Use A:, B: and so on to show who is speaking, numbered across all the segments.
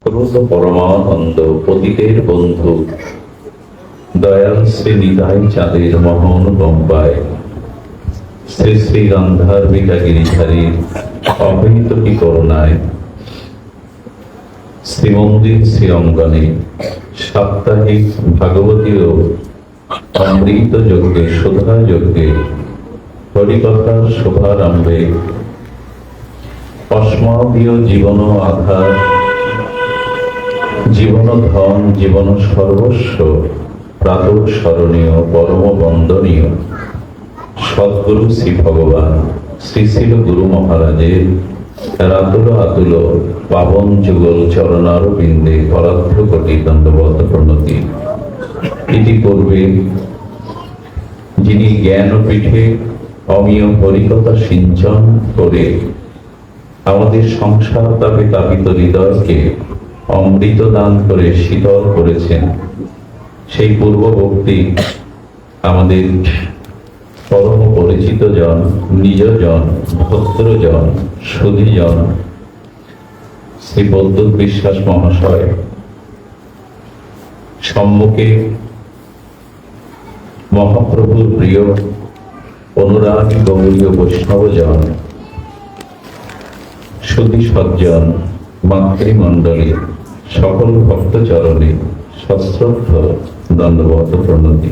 A: প্রভূত পরমানন্দ পতিতের বন্ধু দয়াল শ্রী নিতাই চাঁদের মোহন বম্বায় শ্রী শ্রী গান্ধার্বিকা গিরিধারীর অবহিতটি করুণায় শ্রীমন্দির শ্রী অঙ্গনে সাপ্তাহিক ভাগবতী ও অমৃত যজ্ঞে সুধা যজ্ঞে হরিকথার শুভারম্ভে অস্মাদীয় জীবন আধার জীবন ধন জীবন সর্বস্ব প্রাতঃ স্মরণীয় পরম বন্দনীয় সদ্গুরু শ্রী ভগবান শ্রী শ্রী গুরু মহারাজের রাতুল আতুল পাবন যুগল চরণারবিন্দে পরার্থ কোটি দণ্ডবত প্রণতি। ইতিপূর্বে যিনি জ্ঞান পীঠে অমীয় হরিকথা সিঞ্চন করে আমাদের সংসার তাপে তাপিত হৃদয়কে অমৃত দান করে শীতল করেছেন, সেই পূর্ববর্তী আমাদের পরম পরিচিত জন, নিজজন, ভদ্রজন, সুধীজন শ্রী বৈদ্যুৎ বিশ্বাস মহাশয় সম্মুখে মহাপ্রভুর প্রিয় অনুরাগী গৌরীয় বৈষ্ণবজন, সুধী সজ্জন, মাতৃমণ্ডলী সকল ভক্ত চরণে সশ্রদ্ধ দণ্ডবত প্রণতি।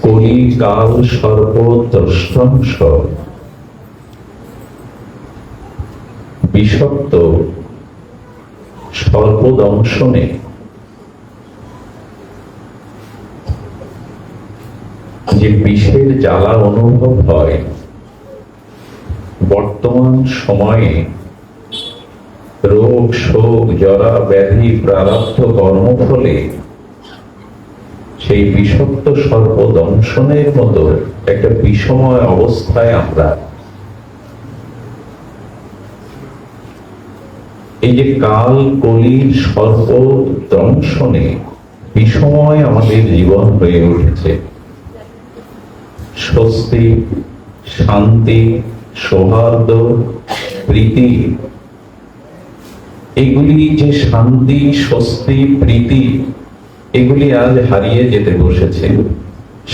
A: কলি কাল সর্প দ্রষ্টংস বিষক্ত সর্পদংশনে যে বিষের জ্বালা অনুভব হয় বর্তমান সময়ে রোগ শোক জরা ব্যাধি প্রারব্ধ কর্মফলে সেই বিষাক্ত সর্প দংশনের মতো একটা বিষময় অবস্থায় আমরা। এই যে কাল কলির সর্প দংশনে বিষময় আমাদের জীবন হয়ে উঠেছে। স্বস্তি, শান্তি, সৌহার্দ্য, প্রীতি, এগুলি যে শান্তি, স্বস্তি, প্রীতি এগুলি আজ হারিয়ে যেতে বসেছে।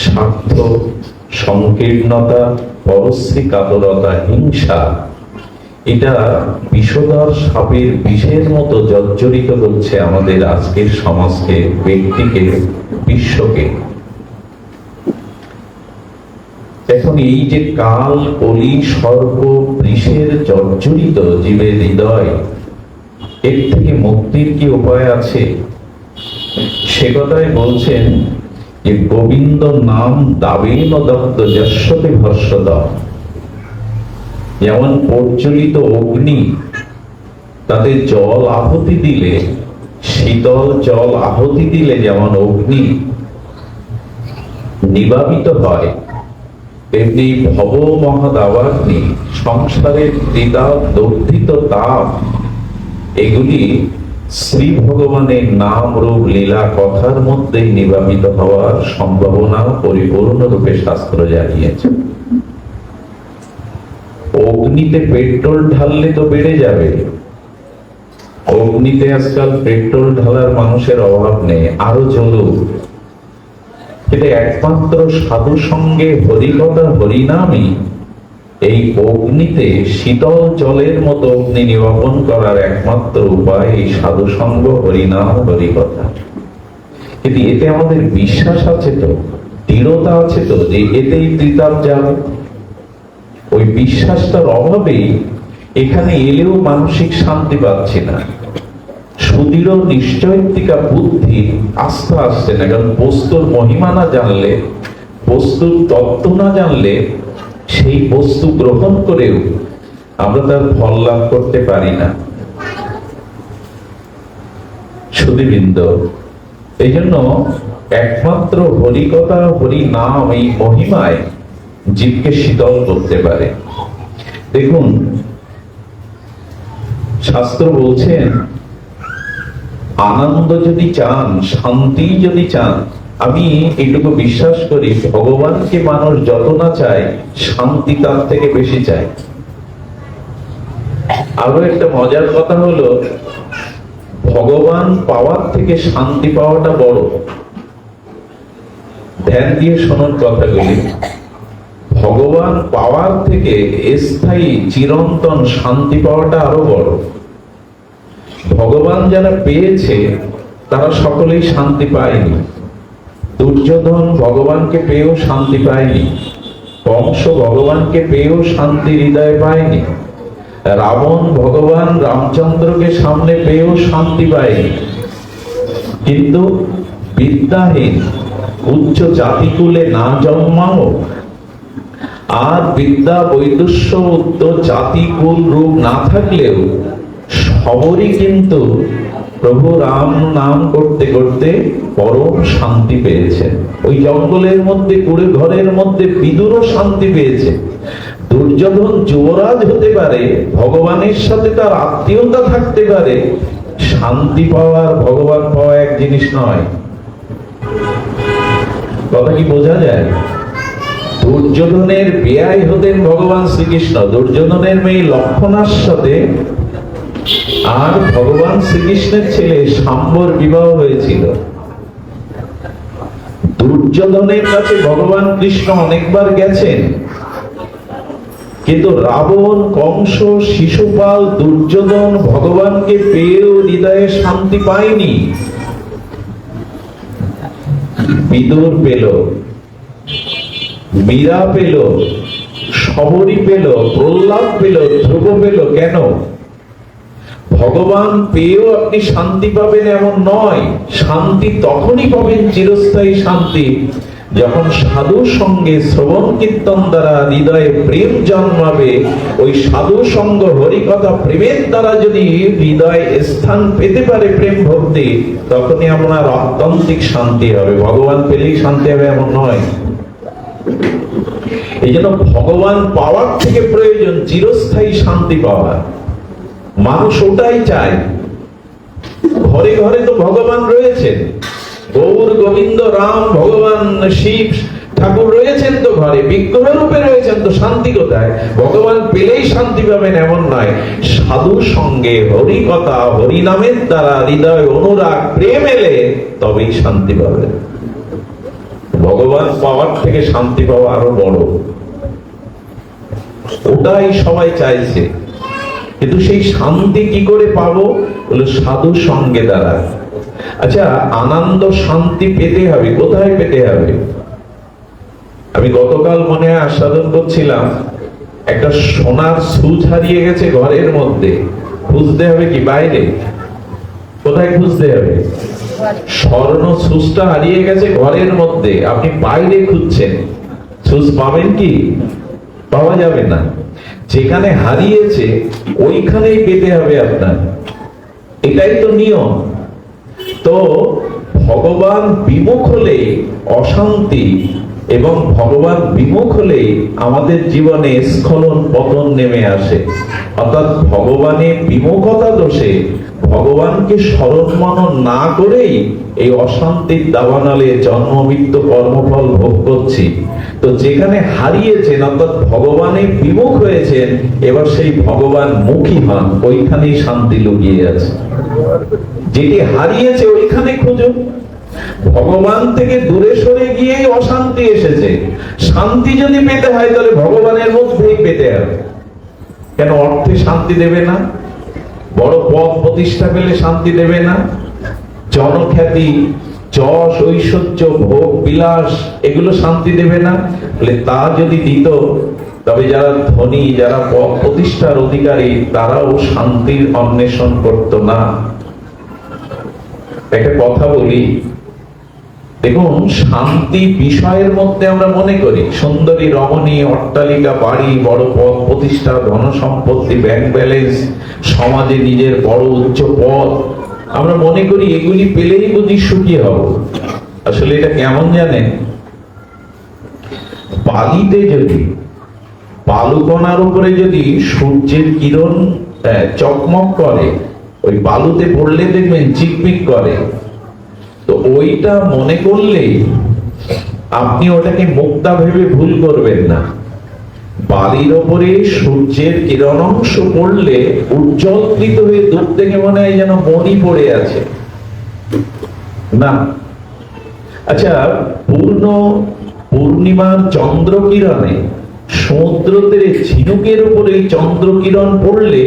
A: স্বার্থ, সংকীর্ণতা, পরশ্রী কাতরতা, হিংসা, এটা বিষধর সাপের বিষের মতো জর্জরিত করছে আমাদের আজকের সমাজকে, ব্যক্তিকে, বিশ্বকে। এখন এই যে কাল কলি সর্প বিষের জর্জরিত জীবের হৃদয়, এর থেকে মুক্তির কি উপায় আছে? সে কথাই বলছেন যে গোবিন্দ নাম দাবেন দত্ত যশ্বতে ভস্যদ। যেমন প্রজ্বলিত অগ্নি, তাতে জল আহুতি দিলে, শীতল জল আহুতি দিলে যেমন অগ্নি নিবাপিত হয়, তেমনি ভব মহাদাবাগ্নি, সংসারের ত্রিতাপ দগ্ধিত তাপ, এগুলি শ্রী ভগবানের নাম রূপ লীলা কথার মধ্যেই নিবাপিত হওয়ার সম্ভাবনা পরিপূর্ণরূপে শাস্ত্র জানিয়েছে। অগ্নিতে পেট্রোল ঢাললে তো বেড়ে যাবে, অগ্নিতে আজকাল পেট্রোল ঢালার মানুষের অভাব নেই, আরো জ্বলুক। কিন্তু একমাত্র সাধু সঙ্গে হরিকথা হরিনামই এই অগ্নিতে শীতল জলের মতো অগ্নি নিবাপন করার একমাত্র উপায় এই সাধু সঙ্গ, হরিনাম, হরিকথা। কিন্তু এতে আমাদের বিশ্বাস আছে তো, দৃঢ়তা আছে তো যে এতেই ত্রিতাপ যাবে। ওই বিশ্বাসটার অভাবেই এখানে এলেও মানসিক শান্তি পাচ্ছি না, সুদৃঢ় নিশ্চয়িকা বুদ্ধি আস্থা আসছে না। কারণ বস্তুর মহিমা না জানলে, বস্তুর তত্ত্ব না জানলে, সেই বস্তু গ্রহণ করেও আমরা তার ফল লাভ করতে পারি না। সুধীবৃন্দ, এই জন্য একমাত্র হরিকথা, হরি নাম, এই মহিমায় জীবকে শীতল করতে পারে। দেখুন, শাস্ত্র বলছেন আনন্দ যদি চান, শান্তি যদি চান, আমি এইটুকু বিশ্বাস করি, ভগবানকে মানুষ যত না চায়, শান্তি তার থেকে বেশি চায়। আরো একটা মজার কথা হলো, ভগবান পাওয়ার থেকে শান্তি পাওয়াটা বড়। ধ্যান দিয়ে শোনার কথাগুলি। ভগবান পাওয়ার থেকে স্থায়ী চিরন্তন শান্তি পাওয়াটা আরো বড়। ভগবান যারা পেয়েছে তারা সকলেই শান্তি পায়নি। দুর্যোধন ভগবানকে পেয়েও শান্তি পায়নি, কংস ভগবানকে পেয়েও শান্তি হৃদয়ে পায়নি, রাবণ ভগবান রামচন্দ্রকে সামনে পেয়েও শান্তি পায়নি। কিন্তু বিদ্যাহীন উচ্চ জাতিকুলে না জন্মাও আর বিদ্যা বৈদুষ্য উত্তর জাতিকুল রূপ না থাকলেও সবরই কিন্তু প্রভু রাম নাম করতে করতে পরম শান্তি পেয়েছে। ওই জঙ্গলের মধ্যে কুড়ে ঘরের মধ্যে বিদুরও শান্তি পেয়েছে। দুর্যোধন যুবরাজ হতে পারে, ভগবানের সাথে তার আত্মীয়তা থাকতে পারে, শান্তি পাওয়ার ভগবান পাওয়া এক জিনিস নয়। কথা কি বোঝা যায়? দুর্যোধনের বেয়াই হতেন ভগবান শ্রীকৃষ্ণ। দুর্যোধনের মেয়ে লক্ষণার সাথে আর ভগবান শ্রীকৃষ্ণের ছেলে শাম্বর বিবাহ হয়েছিল। দুর্যোধনের কাছে ভগবান কৃষ্ণ অনেকবার গেছেন, কিন্তু রাবণ, কংস, শিশুপাল, দুর্যোধন ভগবানকে পেয়েও হৃদয়ে শান্তি পায়নি। বিদুর পেল, মীরা পেল, শবরী পেল, প্রহ্লাদ পেল, ধ্রুব পেল। কেন? ভগবান পেয়েও আপনি শান্তি পাবেন এমন নয়। শান্তি তখনই পাবেন, চিরস্থায়ী শান্তি, যখন সাধুর সঙ্গে শ্রবণ কীর্তন দ্বারা হৃদয়ে প্রেম জন্মাবে। ওই সাধু সঙ্গ হরিকথা প্রেমের দ্বারা যদি হৃদয়ে স্থান পেতে পারে প্রেম ভক্তি, তখনই আপনার আত্যন্তিক শান্তি হবে। ভগবান পেলেই শান্তি হবে এমন নয়। এই জন্য ভগবান পাওয়ার থেকে প্রয়োজন চিরস্থায়ী শান্তি পাওয়া। মানুষ ওটাই চায়। ঘরে ঘরে তো ভগবান রয়েছেন, গৌর গোবিন্দ রাম ভগবান শিব ঠাকুর রয়েছেন তো ঘরে, বিগ্রহ রূপে রয়েছেন, তো শান্তি কোথায়? ভগবান পেলেই শান্তি পাবেন এমন নয়। সাধুর সঙ্গে হরি কথা হরি নামের দ্বারা হৃদয় অনুরাগ প্রেম এলে তবেই শান্তি পাবেন। ভগবান পাওয়ার থেকে শান্তি পাওয়া আরো বড়। ওটাই সবাই চাইছে, কিন্তু সেই শান্তি কি করে পাবো? বলে সাধু সঙ্গে দ্বারা। আচ্ছা, আনন্দ শান্তি পেতে হবে, কোথায় পেতে হবে? আমি গতকাল মনে হয় আস্বাদন করছিলাম, একটা সোনার সুচ হারিয়ে গেছে ঘরের মধ্যে। খুঁজতে হবে কি বাইরে? কোথায় খুঁজতে হবে? স্বর্ণ সুচটা হারিয়ে গেছে ঘরের মধ্যে, আপনি বাইরে খুঁজছেন, সুচ পাবেন কি? পাওয়া যাবে না। যেখানে হারিয়েছে ওইখানেই পেতে হবে আপনার। এটাই তো নিয়ম। তো ভগবান বিমুখ হলে অশান্তি, এবং ভগবান বিমুখ হলে আমাদের জীবনে স্খলন পতন নেমে আসে। অর্থাৎ ভগবানের বিমুখতা দোষে ভগবানকে স্মরণ মনন না করেই এই অশান্তির দাবানলে জন্ম মৃত্যু কর্মফল ভোগ করছি। তো যেখানে হারিয়েছেন অর্থাৎ ভগবানের বিমুখ হয়েছেন, এবার সেই ভগবান মুখী হন, ওইখানেই শান্তি লুকিয়ে আছে। যেটি হারিয়েছে ওইখানে খুঁজুন। ভগবান থেকে দূরে সরে গিয়েই অশান্তি এসেছে। শান্তি যদি পেতে হয় তাহলে ভগবানের মধ্যেই পেতে হবে। কেন অর্থে শান্তি দেবে না? বড় পদ প্রতিষ্ঠা পেলে শান্তি দেবে না? জনখ্যাতি, যশ, ঐশ্বর্য, ভোগ বিলাস, এগুলো শান্তি দেবে না? বলে তা যদি দিত তবে যারা ধনী, যারা পদ প্রতিষ্ঠার অধিকারী, তারাও শান্তির অন্বেষণ করত না। একটা কথা বলি, দেখুন, শান্তি বিষয়ের মধ্যে আমরা মনে করি সুন্দরী রমণী, অট্টালিকা, বাড়ি, বড় পদ প্রতিষ্ঠা, ধন সম্পত্তি, ব্যাংক ব্যালেন্স, সমাজে নিজের বড় উচ্চ পদ, আমরা মনে করি এগুলি পেলেই বুঝি সুখী হব। আসলে এটা কেমন জানেন? বালিতে যদি, বালুকণার উপরে যদি সূর্যের কিরণ চকমক করে, ওই বালুতে পড়লে দেখবেন চিকমিক করে। তো ওইটা মনে করলেই আপনি ওটাকে মুক্তা ভেবে ভুল করবেন না। বালির ওপরে সূর্যের কিরণ অংশ পড়লে উজ্জ্বলকৃত হয়ে দূর থেকে মনে হয় যেন মণি পড়ে আছে না। আচ্ছা, পূর্ণিমার চন্দ্র কিরণে সমুদ্র তীরে ঝিনুকের উপরে চন্দ্র কিরণ পড়লে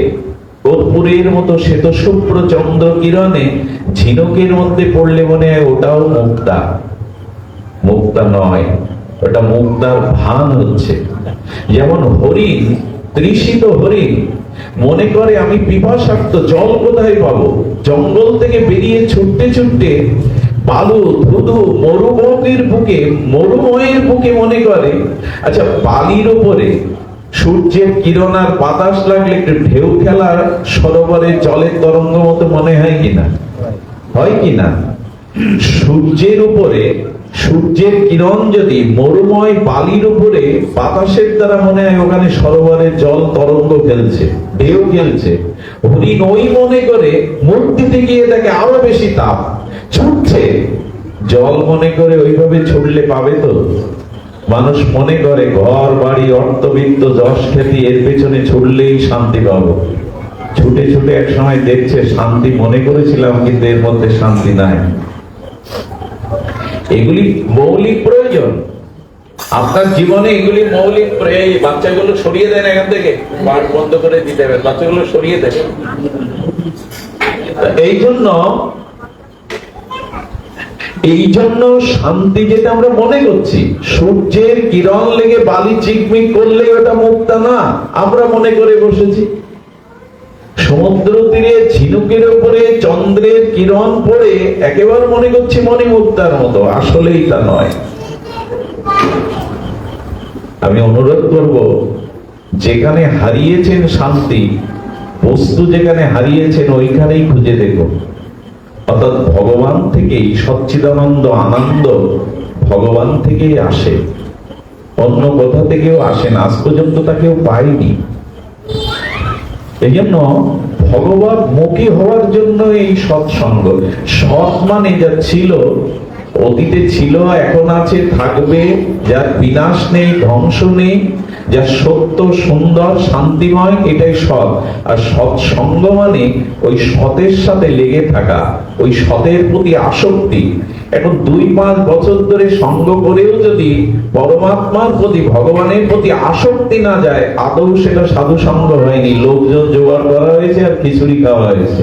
A: কর্পূরের মতো শ্বেত শুভ্র চন্দ্র কিরণে ঝিনুকের মধ্যে পড়লে মনে হয় ওটাও মুক্তা। মুক্তা নয়, ওটা মুক্তার ভান হচ্ছে। যেমন হরিণ, তৃষিত হরিণ মনে করে আমি পিপাসার্ত, জল কোথায় পাবো, জঙ্গল থেকে বেরিয়ে ছুটতে ছুটতে বালু ধুধু মরুভূমির বুকে, মরুময়ের বুকে মনে করে আচ্ছা বালির উপরে সূর্যের কিরণ আর বাতাস লাগলে একটু ঢেউ খেলার সরোবরের জলের তরঙ্গ মতো মনে হয় কিনা? হয় কিনা? সূর্যের উপরে সূর্যের কিরণ যদি মরুময় বালির উপরে বাতাসের দ্বারা মনে হয় ওখানে সরোবরের জল তরঙ্গ খেলছে, ঢেউ খেলছে। হরিণ ওই মনে করে মূর্তিতে গিয়ে দেখে আরো বেশি তাপ, ছুটছে। জল মনে করে ওইভাবে ছুটলে পাবে তো? মানুষ মনে করে ঘর বাড়ি অর্থবিত্ত যশ খ্যাতি এর পেছনে ছুটলেই শান্তি পাবো। ছুটে ছুটে এক সময় দেখছে শান্তি মনে করেছিলাম, কিন্তু এর মধ্যে শান্তি নাই। এগুলি মৌলিক প্রয়োজন আপনার জীবনে, এগুলি মৌলিক প্রয়োজন। বাচ্চাগুলো সরিয়ে দেন এখান থেকে, পাঠ বন্ধ করে দিতে হবে, বাচ্চাগুলো সরিয়ে দেন। এই জন্য শান্তি যেটা আমরা মনে করছি, সূর্যের কিরণ লেগে বালি চিকমিক করলে ওটা মুক্তা না, আমরা মনে করে বসেছি। সমুদ্র তীরে ঝিনুকের উপরে চন্দ্রের কিরণ পড়ে একেবারে মনে করছি মণিমুক্তার মতো, আসলেই তা নয়। আমি অনুরোধ করব, যেখানে হারিয়েছেন শান্তি, বস্তু যেখানে হারিয়েছেন ওইখানেই খুঁজে দেখুন। অর্থাৎ ভগবান থেকেই সচ্চিদানন্দ আনন্দ ভগবান থেকেই আসে, অন্য কোথা থেকেও আসে না। আজ পর্যন্ত তাকেও পাইনি। এই জন্য ভগবান মুখী হওয়ার জন্য এই সৎসঙ্গ। সৎ মানে যা ছিল, অতীতে ছিল, এখন আছে, থাকবে, যার বিনাশ নেই, ধ্বংস নেই, যা সত্য, সুন্দর, শান্তিময়, এটাই সৎ। আর সৎসঙ্গ মানে ওই সতের সাথে লেগে থাকা, ওই সতের প্রতি আসক্তি। এখন 2-5 বছর ধরে সঙ্গ করেও যদি পরমাত্মার প্রতি, ভগবানের প্রতি আসক্তি না যায়, আদৌ সেটা সাধু সঙ্গ হয়নি, লোকজন জোগাড় করা হয়েছে আর খিচুড়ি খাওয়া হয়েছে।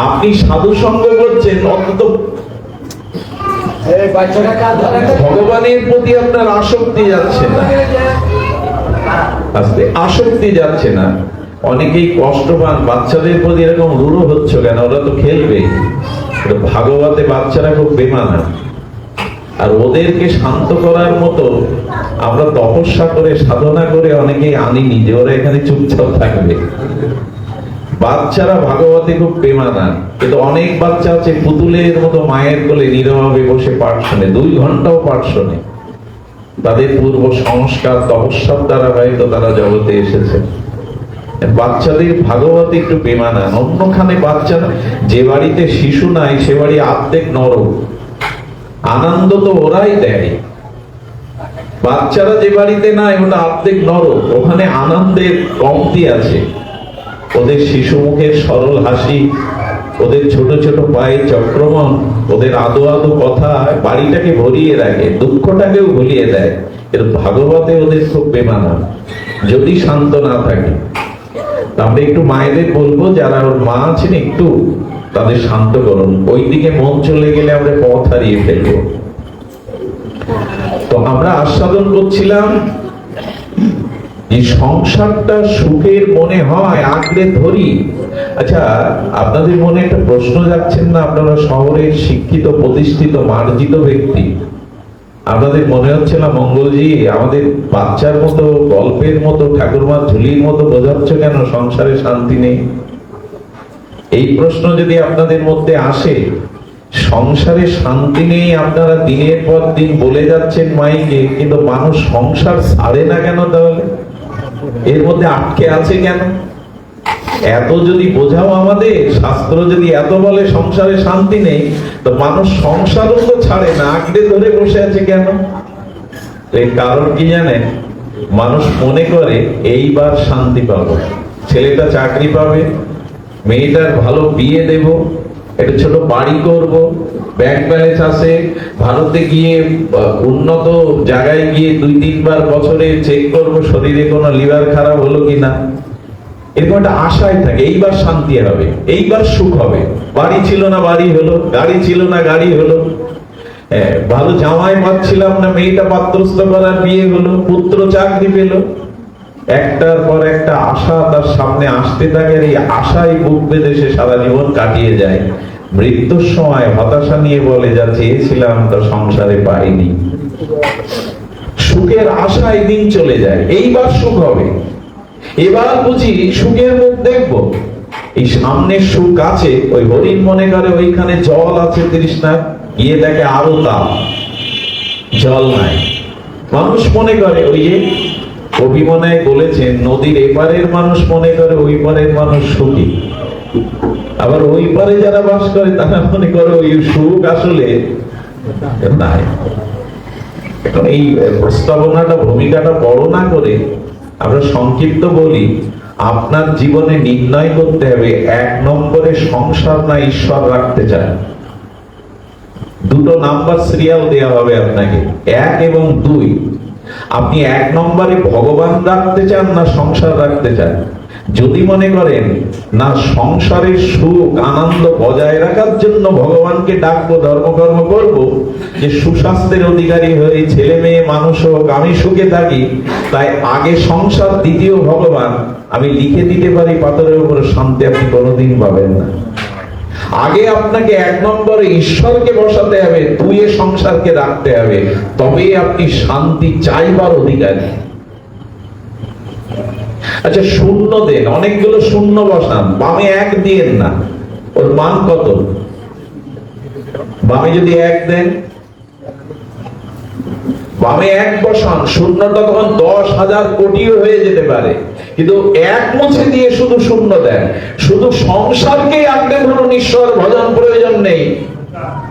A: আপনি সাধু সঙ্গ করছেন, অন্তত ভগবানের প্রতি আপনার আসক্তি যাচ্ছে না, আস্তে আসক্তি যাচ্ছে না। অনেকেই কষ্ট পান, বাচ্চাদের প্রতি এরকম রূঢ় হচ্ছে কেন? ওরা তো খেলবে। ভাগবতে বাচ্চারা খুব বেমানা, আর ওদেরকে শান্ত করার মতো আমরা তপস্যা করে সাধনা করে অনেকেই আনিনি যে ওরা এখানে চুপচাপ থাকবে। বাচ্চারা ভাগবতে খুব বেমানা, কিন্তু অনেক বাচ্চা আছে পুতুলের মতো মায়ের কোলে নীরবে বসে পাঠ শোনে, 2 ঘন্টাও পাঠ শোনে। তাদের পূর্ব সংস্কার তপস্যার দ্বারা হয়তো তারা জগতে এসেছে। বাচ্চাদের ভাগবতে একটু বেমানা। অন্যখানে বাচ্চারা, যে বাড়িতে শিশু নাই সে বাড়ি আর্ধেক নরক। আনন্দ তো ওরাই দেয়, বাচ্চারা যে বাড়িতে নাই ওটা আর্ধেক নরক, ওখানে আনন্দের কমতি আছে। ওদের শিশু মুখের সরল হাসি, ওদের ছোট ছোট পায়ে চক্রমণ, ওদের আদো আদো কথা বাড়িটাকে ভরিয়ে রাখে, দুঃখটাকেও ভুলিয়ে দেয়। এর ভাগবতে ওদের খুব বেমানা, যদি শান্ত না থাকে। আমরা একটু মায়েদের বলবো, যারা ওর মা আছেন একটু তাদের শান্ত করুন। ওই দিকে মন চলে গেলে আমরা পথ হারিয়ে ফেলবো। তো আমরা আস্বাদন করছিলাম এই সংসারটা সুখের মনে হয়, আঁকড়ে ধরি। আচ্ছা, আপনাদের মনে একটা প্রশ্ন যাচ্ছেন না? আপনারা শহরের শিক্ষিত, প্রতিষ্ঠিত, মার্জিত ব্যক্তি, আপনাদের মনে হচ্ছে না মঙ্গলজি আমাদের বাচ্চার মতো, গল্পের মতো, ঠাকুরমার ঝুলির মতো বোঝাচ্ছ কেন সংসারে শান্তি নেই? এই প্রশ্ন যদি আপনাদের মধ্যে আসে, সংসারে শান্তি নেই আপনারা দিনের পর দিন বলে যাচ্ছেন মাইকে, কিন্তু মানুষ সংসার ছাড়ে না কেন? তাহলে এর মধ্যে আটকে আছে কেন? এত যদি বোঝাও আমাদের, শাস্ত্র যদি এত বলে সংসারে শান্তি নেই, তো মানুষ সংসারও তো ছাড়ে না, আঁকড়ে ধরে বসে আছে কেন? এর কারণ কি জানেন? মানুষ মনে করে এইবার শান্তি পাবো, ছেলেটা চাকরি পাবে, মেয়েটার ভালো বিয়ে দেব, একটা ছোট বাড়ি করব, ব্যাংক ব্যালেন্স আছে, ভারতে গিয়ে উন্নত জায়গায় গিয়ে 2-3 বার বছরে চেক করব শরীরে কোনো লিভার খারাপ হলো কিনা। এরকম একটা আশায় থাকে, এইবার শান্তি হবে, এইবার সুখ হবে। বাড়ি ছিল না বাড়ি হলো, গাড়ি ছিল না গাড়ি হলো, ভালো জামাই পাচ্ছিলাম না, মেয়েটা পাত্রস্থ করার বিয়ে হলো, পুত্র চাকরি পেল। একটার পর একটা আশা তার সামনে আসতে থাকে, এই আশায় বুক বেঁধে সে সারা জীবন কাটিয়ে যায়। মৃত্যুর সময় হতাশা নিয়ে বলে, যা চেয়েছিলাম তা সংসারে পাইনি। সুখের আশায় দিন চলে যায়, এইবার সুখ হবে, এবার বুঝি সুখের মুখ দেখবো। এই সামনে সুখ আছে, ওই হরিণ মনে করে ওইখানে জল আছে তৃষ্ণা, গিয়ে দেখে আরো তাপ, জল নাই। মানুষ মনে করে, ওই যে কবি মনে বলেছেন, নদীর এপারের মানুষ মনে করে ওই পারের মানুষ সুখী, আবার ওই পারে যারা বাস করে তারা মনে করে ওই সুখ আসলে নাই। এখন এই প্রস্তাবনাটা, ভূমিকাটা বড় না করে আমরা সংক্ষিপ্ত বলি, আপনার জীবনে নির্ণয় করতে হবে 1 নম্বরে সংসার না ঈশ্বর রাখতে চান। দুটো নাম্বার সিরিয়াল দেওয়া হবে আপনাকে, 1 এবং 2। আপনি 1 নম্বরে ভগবান রাখতে চান না সংসার রাখতে চান? যদি মনে করেন না সংসারের সুখ আনন্দ বজায় রাখার জন্য ভগবানকে ডাকবো, ধর্মকর্ম করব, যে সুস্বাস্থ্যের অধিকারী হয়ে ছেলে মেয়ে মানুষ হোক, আমি সুখে থাকি, তাই আগে সংসার দ্বিতীয় ভগবান, আমি লিখে দিতে পারি পাথরের উপরে, শান্তি আপনি কোনোদিন পাবেন না। আগে আপনাকে 1 নম্বরে ঈশ্বরকে বসাতে হবে, 2 সংসারকে রাখতে হবে, তবেই আপনি শান্তি চাইবার অধিকারী। আচ্ছা, শূন্য দেন, অনেকগুলো শূন্য বসান, বামে 1 দিয়েন না, ওর মান কত? বামে যদি 1 দেন, বামে 1 বসান, শূন্যটা তখন 10,000 কোটিও হয়ে যেতে পারে, কিন্তু 1 মুছে দিয়ে শুধু শূন্য দেন, শুধু সংসারকে আঁকড়ে ধরুন, ঈশ্বর ভজন প্রয়োজন নেই,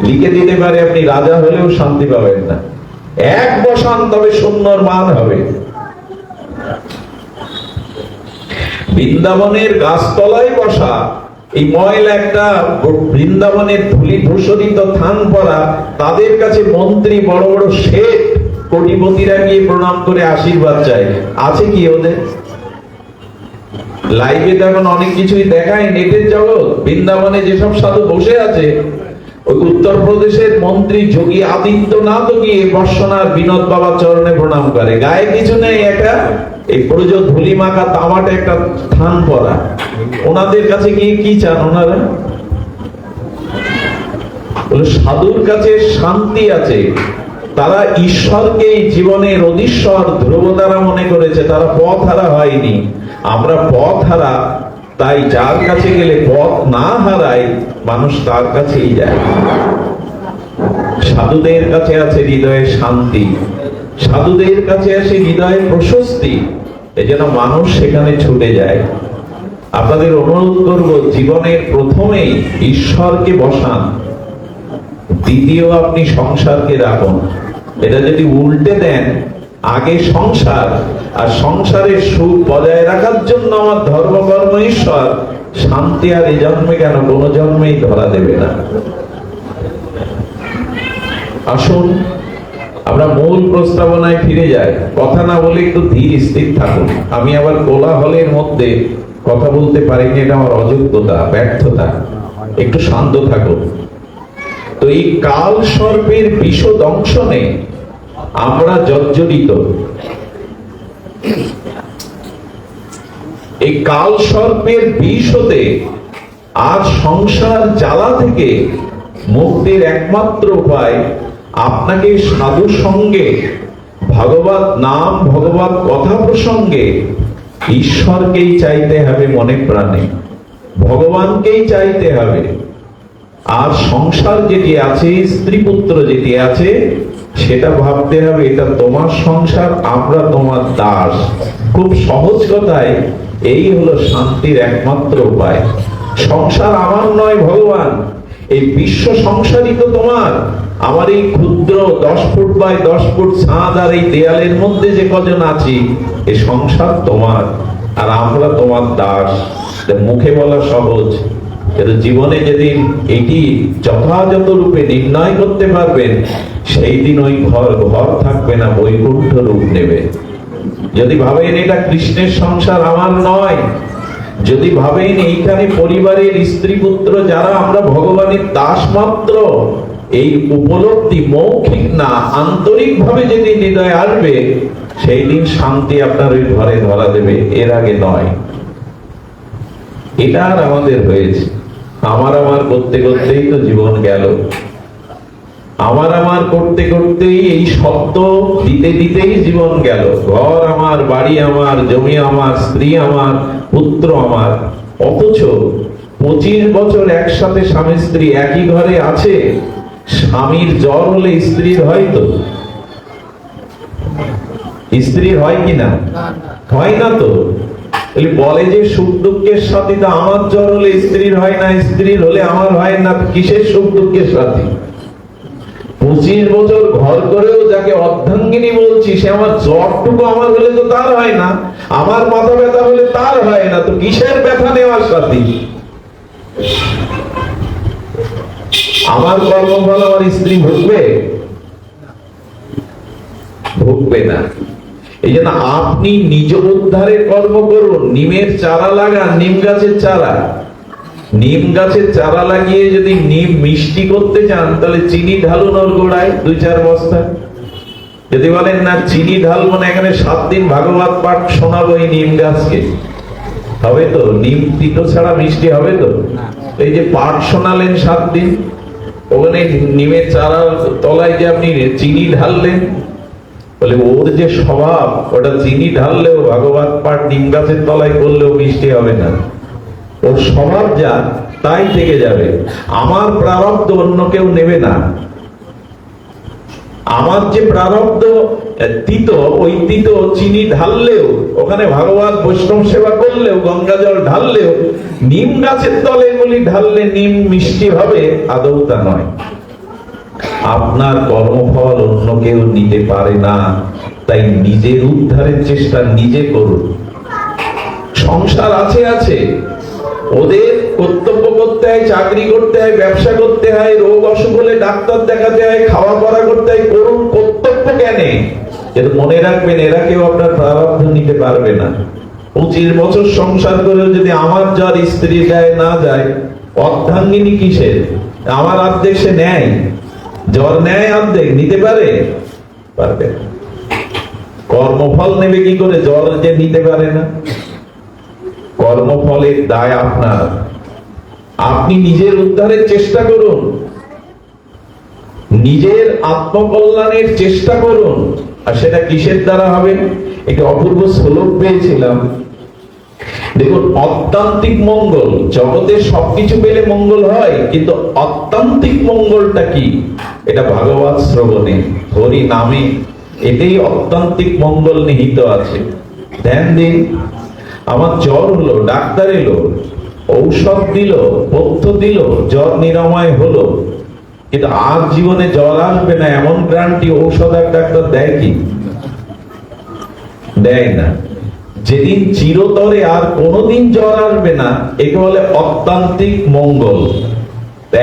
A: লিখে দিতে পারে আপনি রাজা হলেও শান্তি পাবেন না। 1 বসান, তবে শূন্যর মান হবে। বৃন্দাবনের গাছতলায় বসা, এই ময়লা একটা বৃন্দাবনের ধুলি ধূসরিত থান পরা, তাদের কাছে মন্ত্রী, বড় বড় শেঠ, কোটিপতিরা গিয়ে প্রণাম করে আশীর্বাদ চায়, আছে কি ওদের? লাইভে তো এখন অনেক কিছুই দেখায়, নেটের জগৎ। বৃন্দাবনে যেসব সাধু বসে আছে, ওই উত্তরপ্রদেশের মন্ত্রী যোগী আদিত্যনাথ গিয়ে বর্ষনার বিনোদ বাবা চরণে প্রণাম করে, গায়ে কিছু নেই, একটা এই প্রজ ধুলি মাখা তামাটে একটা থান পরা, ওনাদের কাছে গিয়ে কি চান ওনারা? বলে সাধুর কাছে শান্তি আছে, তারা ঈশ্বরকে জীবনের অধীশ্বর ধ্রুবতারা মনে করেছে, তারা পথ হারা হয়নি। আমরা পথ হারা, তাই যার কাছে গেলে পথ না হারাই, মানুষ তার কাছেই যায়। সাধুদের কাছে আছে হৃদয়ে শান্তি, সাধুদের কাছে আছে হৃদয়ে প্রশস্তি, এজন্য মানুষ সেখানে ছুটে যায়। আপনাদের অনুরোধ করব, জীবনের প্রথমেই ঈশ্বরকে বসান, দ্বিতীয় আপনি সংসারকে রাখুন। এটা যদি উল্টে দেন, আগে সংসার, আর সংসারের সুখ বজায় রাখার জন্য আমার ধর্মকর্ম ঈশ্বর, শান্তি আর এই জন্মে কেন, কোন জন্মেই ধরা দেবে না। আসুন আমরা মূল প্রস্তাবনায় ফিরে যাই, কথা না বলে একটু ধীর স্থির থাকুন। আমি আবার কোলাহলের মধ্যে কথা বলতে পারিনি, এটা আমার অযোগ্যতা, ব্যর্থতা, একটু শান্ত থাকুন। তো এই কাল সর্পের বিষ দংশনে আমরা জর্জরিত, এই কাল সর্পের বিষ হতে আর সংসার জ্বালা থেকে মুক্তির একমাত্র উপায়, আপনাকে সাধু সঙ্গে, ভগবত নাম, ভগবত কথা প্রসঙ্গে ঈশ্বরকেই চাইতে হবে মনে প্রাণে, ভগবানকেই চাইতে হবে। আর সংসার যেটি আছে, স্ত্রী পুত্র যেটি আছে, সেটা ভাবতে হবে এটা তোমার সংসার, আমরা তোমার দাস। খুব সহজ কথায় এই হলো শান্তির একমাত্র উপায়। সংসার আমার নয় ভগবান, এই বিশ্ব সংসারই তো তোমার। আমার এই ক্ষুদ্র 10 ফুট বাই 10 ফুট ছাদ আর এই দেয়ালের মধ্যে যে কজন আছি, এই সংসার তোমার, আর আমরা তোমার দাস। মুখে বলা সহজ, কিন্তু জীবনে যেদিন এটি যথাযথ রূপে নির্ণয় করতে পারবেন, সেই দিন ওই ঘর ঘর থাকবে না, বৈকুণ্ঠ রূপ নেবে। যদি ভাবেন এটা কৃষ্ণের সংসার, আমার নয়, যদি ভাবেন এইখানে পরিবারের স্ত্রী পুত্র যারা আমরা ভগবানের দাস মাত্র, এই উপলব্ধি মৌখিক না, আন্তরিক ভাবে যেদিন হৃদয়ে আসবে, সেই দিন শান্তি আপনার ওই ঘরে ধরা দেবে, এর আগে নয়। এটা আর আমাদের হয়েছে, আমার আমার করতে করতেই তো জীবন গেল। আমার আমার করতে করতেই, এই শব্দ দিতে দিতেই জীবন গেল। ঘর আমার, বাড়ি আমার, জমি আমার, স্ত্রী আমার, পুত্র আমার। অথচ 25 বছর একসাথে স্বামী স্ত্রী একই ঘরে আছে, স্বামীর জ্বর হলে স্ত্রীর হয় তো? স্ত্রীর হয় কিনা? হয় না তো। বলে যে সুখ দুঃখের সাথী, তা আমার জ্বর হলে স্ত্রীর হয় না, স্ত্রীর হলে আমার হয় না, কিসের সুখ দুঃখের সাথী? 25 বছর ঘর করেও যাকে অর্ধাঙ্গিনী বলছি, সে আমার জ্বরটুকু আমার হলে তো তার হয় না, আমার মাথা ব্যথা হলে তার হয় না, তো কিসের ব্যথা নেওয়ার সাথী? আমার কর্মফল আমার স্ত্রী ভুগবে? ভুগবে না। এই জন্য আপনি নিজ উদ্ধারের কর্ম করুন। নিমের চারা লাগান, নিম গাছের চারা। নিম গাছের চারা লাগিয়ে যদি নিম মিষ্টি করতে চান, তাহলে চিনি ঢালুন ওর গোড়ায় 2-4 বস্তা। যদি বলেন না চিনি ঢালবো না, এখানে 7 দিন ভাগবত পাঠ শোনাবো এই নিম গাছকে, হবে তো? নিম তিতো ছাড়া মিষ্টি হবে তো? এই যে পাঠ শোনালেন 7 দিন, ওখানে নিমের চারা তলায় যে আপনি চিনি ঢাললেন, বলে ওর যে স্বভাব, ওটা চিনি ঢাললেও ভাগবত পাঠ নিম গাছের তলায় করলেও মিষ্টি হবে না। ওর স্বভাব যা, তাই থেকে যাবে। আমার প্রারব্ধ অন্য কেউ নেবে না। আমার যে প্রারব্ধ তিতো, ওই তিতো চিনি ঢাললেও, ওখানে ভাগবত বৈষ্ণব সেবা করলেও, গঙ্গা জল ঢাললেও, নিম গাছের তলে এগুলি ঢাললে নিম মিষ্টি হবে, আদৌ তা নয়। আপনার কর্মফল অন্য কেউ নিতে পারে না, তাই নিজের উদ্ধারের চেষ্টা নিজে করুন। সংসার আছে আছে, ওদের কর্তব্য করতে হয়, চাকরি করতে হয়, ব্যবসা করতে হয়, রোগ অসুখ হলে ডাক্তার দেখাতে হয়, খাওয়া পড়া করতে হয়, করুন। কর্তব্য জ্ঞানে কিন্তু মনে রাখবেন, এরা কেউ আপনার প্রারব্ধ নিতে পারবে না। 25 বছর সংসার করেও যদি আমার জ্বর স্ত্রী যায় না যায়, অর্ধাঙ্গিনী কিসের? আমার অর্ধেক সে নেয়, জ্বর নেয় অর্ধেক, নিতে পারে? পারবে না। কর্মফল নেবে কি করে জ্বর যে নিতে পারে না? কর্মফলের দায় আপনার। আপনি নিজের উদ্ধারের চেষ্টা করুন, নিজের আত্মকল্যাণের চেষ্টা করুন। আর সেটা কিসের দ্বারা হবে? একটি অপূর্ব শ্লোক পেয়েছিলাম, দেখুন, অত্যান্তিক মঙ্গল, জগতে সবকিছু পেলে মঙ্গল হয়, কিন্তু অত্যান্তিক মঙ্গলটা কি? এটা ভাগবত শ্রবণে, হরি নামে, এতেই অত্যান্তিক মঙ্গল নিহিত আছে। ধ্যান দিন। আমার জ্বর হলো, ডাক্তার এলো, ঔষধ দিল, পথ্য দিল, জ্বর নিরাময় হলো, কিন্তু আর জীবনে জ্বর আসবে না এমন গ্যারান্টি ঔষধ আর ডাক্তার দেয় কি? দেয় না। যেদিন চিরতরে আর কোনোদিন জ্বর আসবে না, একে বলে অত্যান্তিক মঙ্গল।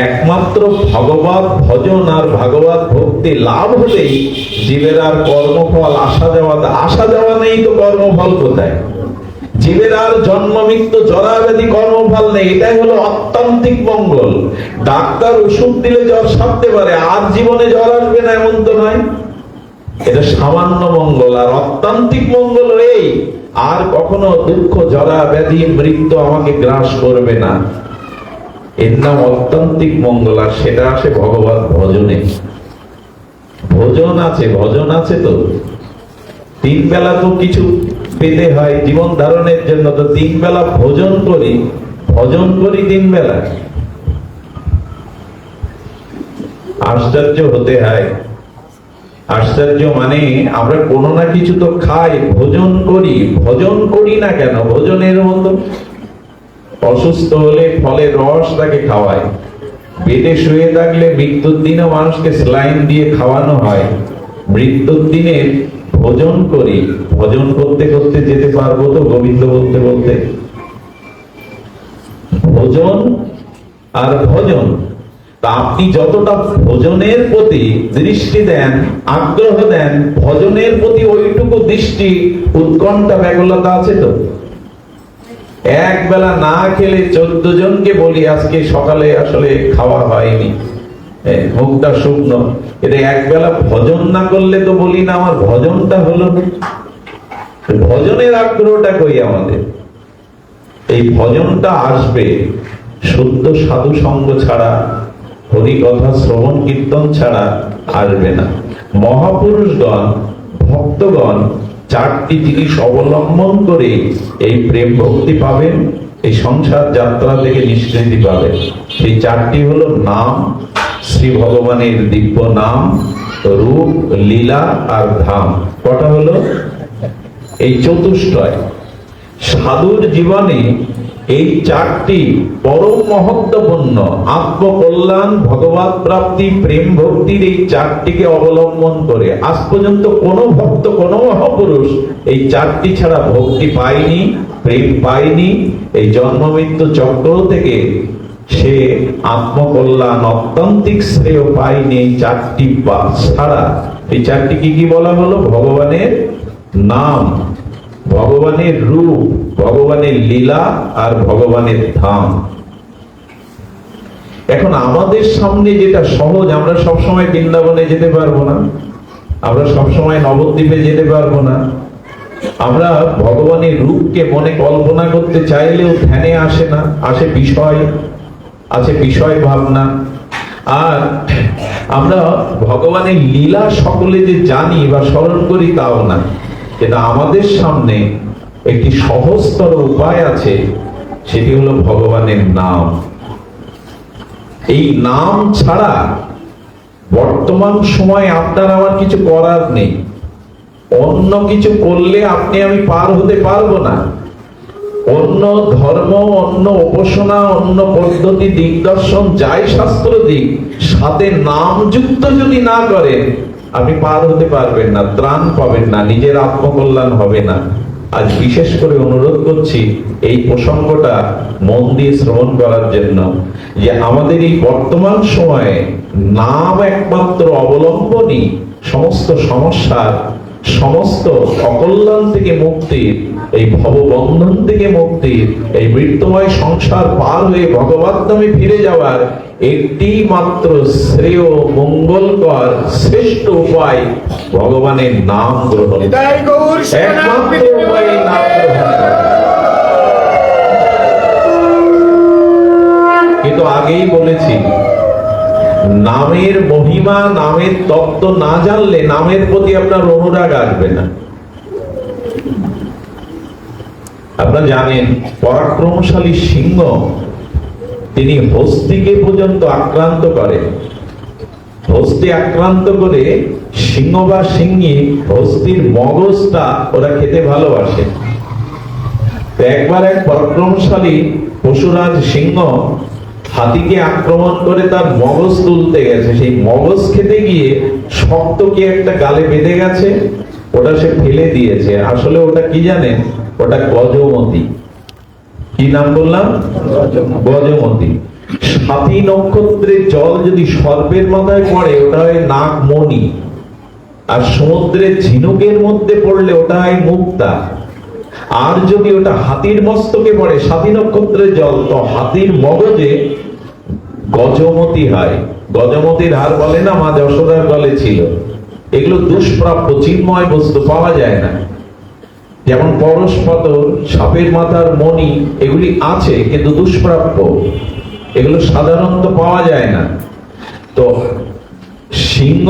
A: একমাত্র ভগবত ভজন আর ভাগবত ভক্তি লাভ হলেই জীবের আর কর্মফল আসা যাওয়া নেই, তো কর্মফল কোথায়? জীবের আর জন্ম মৃত্যু জরা ব্যাধি কর্মফল নেই, এটাই হলো অত্যান্তিক মঙ্গল। ডাক্তার ওষুধ দিলে জ্বর সারতে পারে, আর জীবনে জ্বর আসবে না এমন তো নয়। এটা সামান্য মঙ্গল। আর অত্যান্তিক মঙ্গল এই, আর কখনো দুঃখ জরা ব্যাধি মৃত্যু আমাকে গ্রাস করবে না, এর নাম অত্যান্তিক মঙ্গল। আর সেটা আসে ভগবত ভজনে। ভোজন আছে, ভজন আছে তো 3 বেলা তো কিছু পেতে হয় জীবন ধারণের জন্য, তো 3 বেলা ভোজন করি, ভজন করি 3 বেলা। আশ্চর্য হতে হয়। আশ্চর্য মানে আমরা কোনো না কিছু তো খাই, ভোজন করি, ভজন করি না কেন? ভোজনের মতো অসুস্থ হলে ফলের রস তাকে খাওয়ায়, বেডে শুয়ে থাকলে মৃত্যুর দিনেও মানুষকে স্যালাইন দিয়ে খাওয়ানো হয়, মৃত্যুর দিনে ভোজন করি, ভোজন করতে করতে যেতে পারবো তো গোবিন্দ বলতে বলতে? ভোজন আর ভজন, তা আপনি যতটা ভোজনের প্রতি দৃষ্টি দেন, আগ্রহ দেন, ভজনের প্রতি ওইটুকু দৃষ্টি উৎকণ্ঠা ব্যাকুলতা আছে তো? এক বেলা না খেলে 14 জনকে বলি আজকে সকালে আসলে খাওয়া হয়নি, মুখটা শুকনো, এটা এক বেলা ভজন না করলে তো বলি না আমার ভজনটা হলো না। ভজনের আগ্রহটা কই আমাদের? এই ভজনটা আসবে শুদ্ধ সাধু সঙ্গ ছাড়া, হরি কথা শ্রবণ কীর্তন ছাড়া আসবে না। মহাপুরুষগণ, ভক্তগণ 4টি জিনিস অবলম্বন করে এই প্রেম ভক্তি পাবেন, এই সংসার যাত্রা থেকে নিষ্কৃতি পাবেন। সেই 4টি হলো নাম, শ্রী ভগবানের দিব্য নাম, রূপ, লীলা আর ধাম। কটা হলো? এই চতুষ্টয়। সাধুর জীবনে এই 4টি পরম মহত্বপূর্ণ। আত্মকল্যাণ, ভগবত প্রাপ্তি, প্রেম ভক্তির এই 4টিকে অবলম্বন করে আজ পর্যন্ত কোনো ভক্ত, কোনো মহাপুরুষ এই 4টি ছাড়া ভক্তি পায়নি, প্রেম পায়নি। এই জন্ম মৃত্যু চক্র থেকে সে আত্মকল্যাণ, অত্যন্তিক শ্রেয় পায়নি এই 4টি ছাড়া। এই 4টি কি বলা হলো? ভগবানের নাম, ভগবানের রূপ, ভগবানের লীলা আর ভগবানের ধাম। এখন আমাদের সামনে যেটা সহজ, আমরা সবসময় বৃন্দাবনে যেতে পারবো না, আমরা সবসময় নবদ্বীপে যেতে পারবো না, আমরা ভগবানের রূপকে মনে কল্পনা করতে চাইলেও ধ্যানে আসে না, আসে বিষয়, আছে বিষয় ভাবনা। আর আমরা ভগবানের লীলা সকলে যে জানি বা স্মরণ করি তাও না। কিন্তু আমাদের সামনে একটি সহজতর উপায় আছে, সেটি হলো ভগবানের নাম। এই নাম ছাড়া বর্তমান সময় আপনার আমার কিছু করার নেই। অন্য কিছু করলে আপনি আমি পার হতে পারবো না। অন্য ধর্ম, অন্য উপাসনা, অন্য পদ্ধতি, দিগদর্শন যাই শাস্ত্র দিক, সাথে নাম যুক্ত যদি না করেন আপনি পার হতে পারবেন না, ত্রাণ পাবেন না, নিজের আত্মকল্যাণ হবে না। আজ বিশেষ করে অনুরোধ করছি এই প্রসঙ্গটা মন দিয়ে শ্রবণ করার জন্য, যে আমাদের এই বর্তমান সময়ে নাম একমাত্র অবলম্বনই সমস্ত সমস্যার, সমস্ত অকল্যাণ থেকে মুক্তির, এই ভববন্ধন থেকে মুক্তির, এই মৃত্যুময় সংসার পার হয়ে ভগবত ধামে ফিরে যাওয়ার একটি মাত্র শ্রেয়, মঙ্গলকর, শ্রেষ্ঠ উপায় ভগবানের নাম গ্রহণ। একমাত্র উপায় নাম গ্রহণ। কিন্তু আগেই বলেছি, নামের মহিমা, নামের তত্ত্ব না জানলে নামের প্রতি আপনার অনুরাগ আসবে না। আপনারা জানেন পরাক্রমশালী সিংহ তিনি হস্তিকে পর্যন্ত আক্রান্ত করেন। হস্তি আক্রান্ত করে সিংহ বা সিংহী হস্তির মগজটা ওরা খেতে ভালোবাসে। একবার এক পরাক্রমশালী পশুরাজ সিংহ হাতিকে আক্রমণ করে তার মগজ তুলতে গেছে। সেই মগজ খেতে গিয়ে শক্ত কি একটা গালে বেঁধে গেছে, ওটা সে ফেলে দিয়েছে। আসলে ওটা কি জানেন? ওটা গজমতি। কি নাম বললাম? গজমতি। সাথী নক্ষত্রের জল যদি সর্পের মাথায় পড়ে ওটা হয় নাগমণি, আর সমুদ্রের ঝিনুকের মধ্যে পড়লে ওটা হয় মুক্তা। আর যদি ওটা হাতির মস্তকে পড়ে, সাথী নক্ষত্রের জল, তো হাতির মগজে গজমতি হয়। গজমতির হার বলে না মা যশোদার গলে ছিল। এগুলো দুষ্প্রাপ্য, চিন্ময় বস্তু, পাওয়া যায় না। যেমন পরশ পাথর, সাপের মাথার মণি, এগুলি আছে কিন্তু দুষ্প্রাপ্য, এগুলো সাধারণত পাওয়া যায় না। তো সিংহ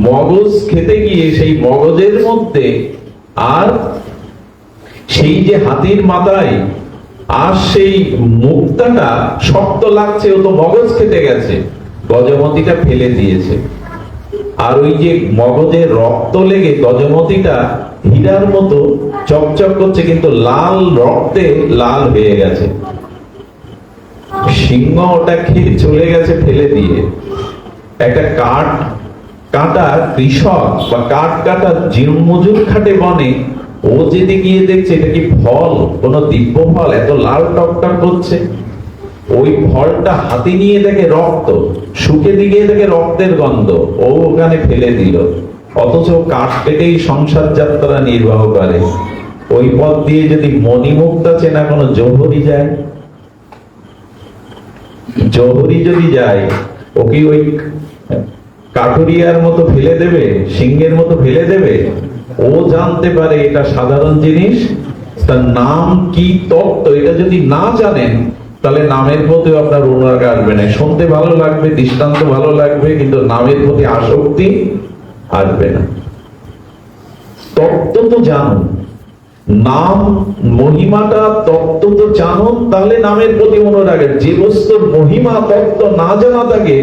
A: মগজ খেতে গিয়ে সেই মগজের মধ্যে, আর সেই যে হাতির মাথায় আর সেই মুক্তাটা শক্ত লাগছে, ও তো মগজ খেতে গেছে, গজমতিটা ফেলে দিয়েছে। আর ওই যে মগজে রক্ত লেগে গজমতিটা হীরার মতো চকচক করছে, কিন্তু লাল রক্তে লাল হয়ে গেছে। সিংহ ওটা খেয়ে চলে গেছে ফেলে দিয়ে। একটা কাঠ কাটা কৃষক বা কাঠ কাটা মজুর খাটে বনে, ও যদি গিয়ে দেখছে এটা কি ফল, কোন দিব্য ফল, এত লাল টকটক করছে, ওই ফলটা হাতে নিয়ে দেখে রক্ত, শুকে দিকে দেখে রক্তের গন্ধ, ও ওখানে ফেলে দিল। অথচ কাঠ কেটেই সংসার যাত্রা নির্বাহ করে। ওই পথ দিয়ে যদি মণিমুক্তা চেনা কোনো জহরি যায়, জহরি যদি যায়, ও কি ওই কাঠুরিয়ার মতো ফেলে দেবে, সিংহের মতো ফেলে দেবে? ও জানতে পারে এটা সাধারণ জিনিস, তার নাম কি তত্ত্ব এটা যদি না জানেন, তাহলে নামের প্রতি আপনার অনুরাগ আসবে না। শুনতে ভালো লাগবে, দৃষ্টান্ত ভালো লাগবে, কিন্তু নামের প্রতি আসক্তি আসবে না। তত্ত্ব তো জানুন, নাম মহিমাটা তত্ত্ব তো জানুন, তাহলে নামের প্রতি অনুরাগ। যে বস্তুর মহিমা তত্ত্ব না জানা থাকে,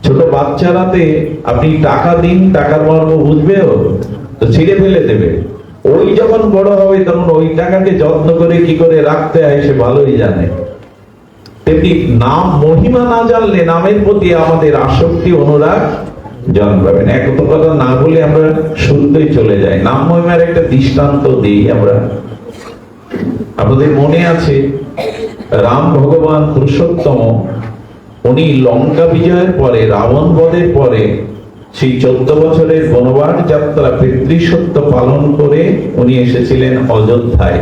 A: ছোট বাচ্চারাতে আপনি টাকা দিন, টাকার মর্ম বুঝবেও তো ছিঁড়ে ফেলে দেবে। ওই যখন বড় হবে তখন ওই টাকাকে যত্ন করে কি করে রাখতে হয় সে ভালোই জানে। তেমনি নাম মহিমা না জানলে নামের প্রতি আমাদের আসক্তি অনুরাগ জন্মাবে না। এক কথা না বলে আমরা শুনতেই চলে যাই। নাম মহিমার একটা দৃষ্টান্ত দিই আমরা। আপনাদের মনে আছে রাম ভগবান পুরুষোত্তম, উনি লঙ্কা বিজয়ের পরে, রাবণ বধের পরে, সেই 14 বছরের বনবাস যাত্রা পিতৃসত্য পালন করে উনি এসেছিলেন অযোধ্যায়।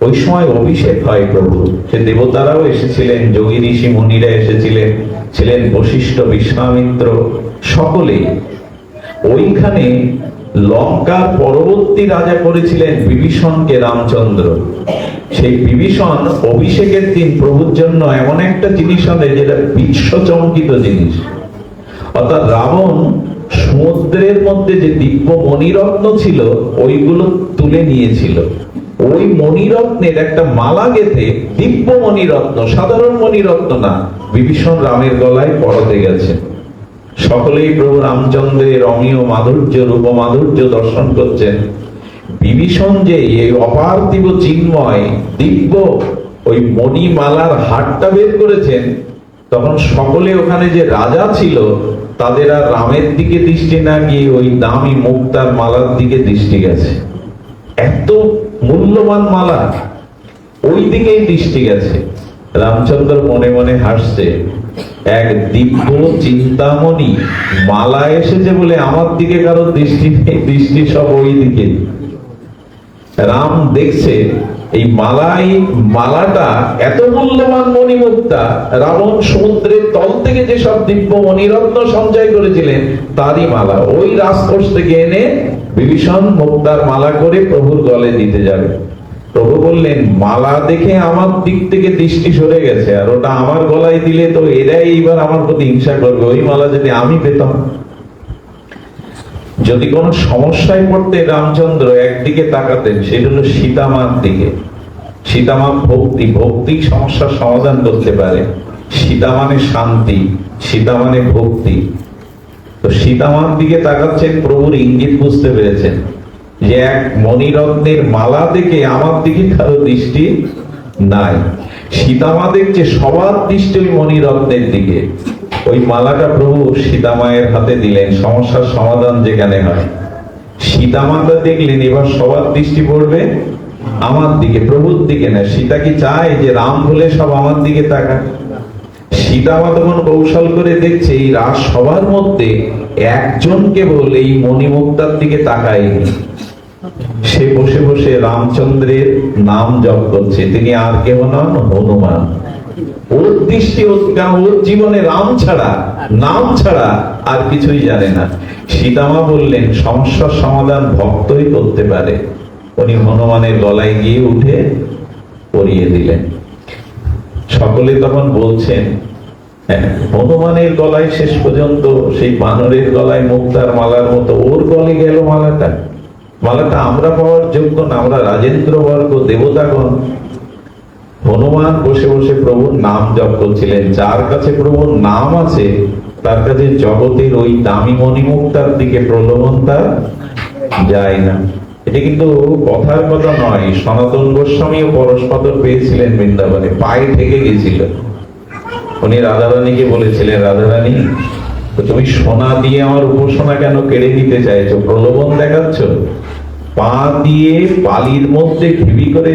A: ওই সময় অভিষেক হয় প্রভু, সে দেবতারাও এসেছিলেন, যোগী ঋষি মুনিরা এসেছিলেন, ছিলেন বশিষ্ঠ, বিশ্বামিত্র, সকলেই। ওইখানে লঙ্কার পরবর্তী রাজা করেছিলেন বিভীষণকে রামচন্দ্র। সেই বিভীষণ অভিষেকের দিন প্রভুর জন্য এমন একটা জিনিস আনে যেটা বিশ্বচমকিত জিনিস। অর্থাৎ রাবণ সমুদ্রের মধ্যে যে দিব্য মণিরত্ন ছিল ওইগুলো তুলে নিয়েছিল। ওই মণিরত্নের একটা মালা গেঁথে, দিব্য মণিরত্ন, সাধারণ মণিরত্ন না, বিভীষণ রামের গলায় পরাতে গেছে। সকলেই প্রভু রামচন্দ্রের রমণীয় মাধুর্য, রূপ মাধুর্য দর্শন করছেন। বিভীষণ যে এই অপার্থিব চিন্ময় দিব্য ওই মণিমালার হাটটা বের করেছেন, তখন সকলে ওখানে যে রাজা ছিল তাদের আর রামের দিকে দৃষ্টি না গিয়ে ওই দামি মুক্তার মালার দিকে দৃষ্টি গেছে। এত মূল্যবান মালা, ওই দিকেই দৃষ্টি গেছে। রামচন্দ্র মনে মনে হাসছে, এক দিব্য চিন্তামণি মালা এসেছে বলে আমার দিকে কারো দৃষ্টি নেই, দৃষ্টি সব ওই দিকে। রাম দেখছে এই মালাটা এত মূল্যবান মণিমুক্তা, রাবণ সমুদ্রের তল থেকে যে সব দিব্য মণিরত্ন সঞ্চয় করেছিলেন তারই মালা। ওই রাজকোষ থেকে এনে বিভীষণ মুক্তার মালা করে প্রভুর গলে দিতে যাবে। প্রভু বললেন, মালা দেখে আমার দিক থেকে দৃষ্টি সরে গেছে, আর ওটা আমার গলায় দিলে তো এরাই এইবার আমার প্রতি হিংসা করবে। ওই মালা যদি আমি পেতাম। যদি কোন সমস্যায় পড়তে রামচন্দ্র একদিকে তাকাতেন, সেটা হলো সীতামার দিকে। সীতামা ভক্তি, ভক্তি সমস্যার সমাধান করতে পারে। সীতা মানে শান্তি, সীতা মানে ভক্তি। তো সীতামার দিকে তাকাচ্ছেন, প্রভুর ইঙ্গিত বুঝতে পেরেছেন যে এক মণিরত্নের মালা দেখে আমার দিকে কারো দৃষ্টি নাই। সীতামা দেখছে সবার দৃষ্টি ওই মণিরত্নের দিকে। ওই মালাটা প্রভু সীতামায়ের হাতে দিলেন, সমস্যার সমাধান যেখানে হয়। সীতামাতা দেখলেন এবার সবার দৃষ্টি পড়বে আমার দিকে, প্রভুর দিকে না। সীতা কি চায় যে রাম বলে সব আমার দিকে তাকায়? সীতামা তখন কৌশল করে দেখছে এই রাজ সবার মধ্যে একজন কেবল এই মণিমুক্তার দিকে তাকায়নি। সে বসে বসে রামচন্দ্রের নাম জপ করছে। তিনি আর কেউ নন, হনুমান। ওর দৃষ্টি, ওর জীবনে রাম ছাড়া, নাম ছাড়া আর কিছুই জানে না। সীতামা বললেন, সমস্যার সমাধান ভক্তই করতে পারে। উনি হনুমানের গলায় গিয়ে উঠে পরিয়ে দিলেন। সকলে তখন বলছেন, হনুমানের গলায় শেষ পর্যন্ত সেই বানরের গলায় মুক্তার মালার মতো ওর গলে গেল মালাটা। মালাটা আমরা পাওয়ার যোগ্য না, আমরা রাজেন্দ্র বর্গ, দেবতাগণ। হনুমান বসে বসে প্রভুর নাম জপ করছিলেন। যার কাছে প্রভুর নাম আছে তার কাছে জগতের ওই দামি মণিমুক্তার দিকে প্রলোভন তার যায় না। এটা কিন্তু কথার কথা নয়। সনাতন গোস্বামীও পরশপাথর পেয়েছিলেন বৃন্দাবনে, পায়ে ঠেকে গেছিল। উনি রাধারানীকে বলেছিলেন, রাধারানী তুমি সোনা দিয়ে আমার উপাসনা কেন কেড়ে নিতে চাইছো, প্রলোভন দেখাচ্ছ? পা দিয়ে বালির মধ্যে ঢিবি করে